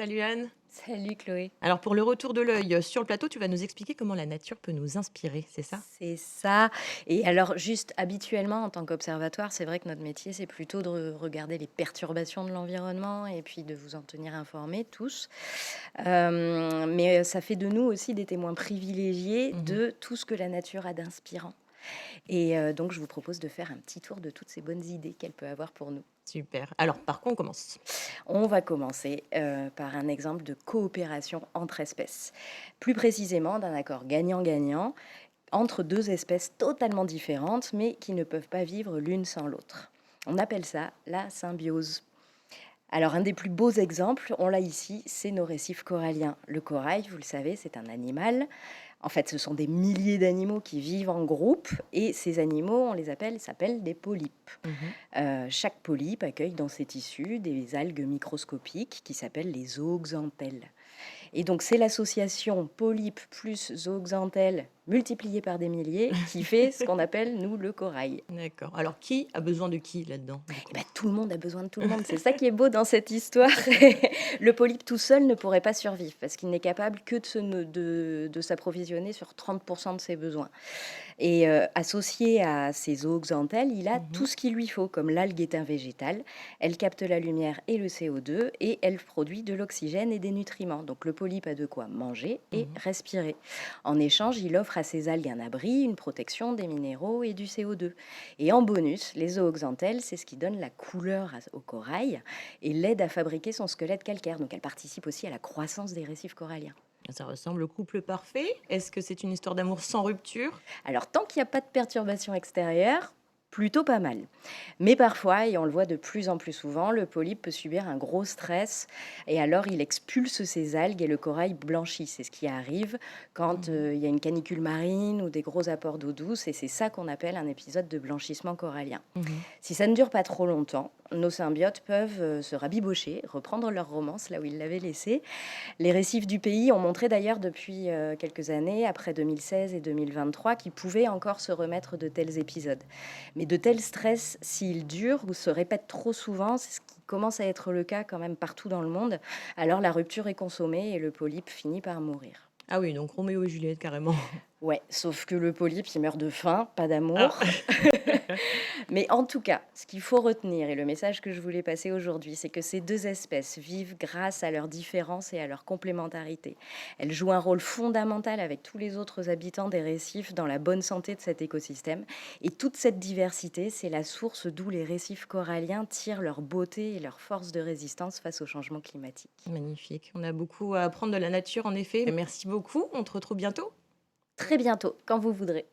Salut Anne. Salut Chloé. Alors pour le retour de l'œil sur le plateau, tu vas nous expliquer comment la nature peut nous inspirer, c'est ça? C'est ça. Et alors, juste habituellement, en tant qu'observatoire, c'est vrai que notre métier, c'est plutôt de regarder les perturbations de l'environnement et puis de vous en tenir informés tous. Mais ça fait de nous aussi des témoins privilégiés Mmh. de tout ce que la nature a d'inspirant. Donc, je vous propose de faire un petit tour de toutes ces bonnes idées qu'elle peut avoir pour nous. Super. Alors par quoi on commence? On va commencer par un exemple de coopération entre espèces. Plus précisément, d'un accord gagnant-gagnant entre 2 espèces totalement différentes, mais qui ne peuvent pas vivre l'une sans l'autre. On appelle ça la symbiose. Alors, un des plus beaux exemples, on l'a ici, c'est nos récifs coralliens. Le corail, vous le savez, c'est un animal. En fait, ce sont des milliers d'animaux qui vivent en groupe, et ces animaux, on les appelle, s'appellent des polypes. Mmh. Chaque polype accueille dans ses tissus des algues microscopiques qui s'appellent les zooxanthelles. Et donc, c'est l'association polype plus zooxanthelle multipliée par des milliers qui fait ce qu'on appelle, nous, le corail. D'accord. Alors qui a besoin de qui là-dedans, du Et coup? ben, tout le monde a besoin de tout le monde. C'est ça qui est beau dans cette histoire. Le polype tout seul ne pourrait pas survivre parce qu'il n'est capable que de s'approvisionner sur 30% de ses besoins. Et associé à ces zooxanthelles, il a tout Mmh. ce qu'il lui faut, comme l'algue est un végétal. Elle capte la lumière et le CO2 et elle produit de l'oxygène et des nutriments. Donc le polype a de quoi manger et Mmh. respirer. En échange, il offre à ces algues un abri, une protection des minéraux et du CO2. Et en bonus, les zooxanthelles, c'est ce qui donne la couleur au corail et l'aide à fabriquer son squelette calcaire. Donc elle participe aussi à la croissance des récifs coralliens. Ça ressemble au couple parfait. Est-ce que c'est une histoire d'amour sans rupture? Alors, tant qu'il n'y a pas de perturbation extérieure, plutôt pas mal. Mais parfois, et on le voit de plus en plus souvent, le polype peut subir un gros stress et alors il expulse ses algues et le corail blanchit. C'est ce qui arrive quand Mmh. il y a une canicule marine ou des gros apports d'eau douce et c'est ça qu'on appelle un épisode de blanchissement corallien. Mmh. Si ça ne dure pas trop longtemps, nos symbiotes peuvent se rabibocher, reprendre leur romance là où ils l'avaient laissée. Les récifs du pays ont montré d'ailleurs depuis quelques années, après 2016 et 2023, qu'ils pouvaient encore se remettre de tels épisodes. Mais de tels stress, s'ils durent ou se répètent trop souvent, c'est ce qui commence à être le cas quand même partout dans le monde, alors la rupture est consommée et le polype finit par mourir. Ah oui, donc Roméo et Juliette carrément. Ouais, sauf que le polype, il meurt de faim, pas Ah! d'amour. Mais en tout cas, ce qu'il faut retenir et le message que je voulais passer aujourd'hui, c'est que ces 2 espèces vivent grâce à leurs différences et à leur complémentarité. Elles jouent un rôle fondamental avec tous les autres habitants des récifs dans la bonne santé de cet écosystème. Et toute cette diversité, c'est la source d'où les récifs coralliens tirent leur beauté et leur force de résistance face au changement climatique. Magnifique. On a beaucoup à apprendre de la nature en effet. Merci beaucoup. On te retrouve bientôt. Très bientôt, quand vous voudrez.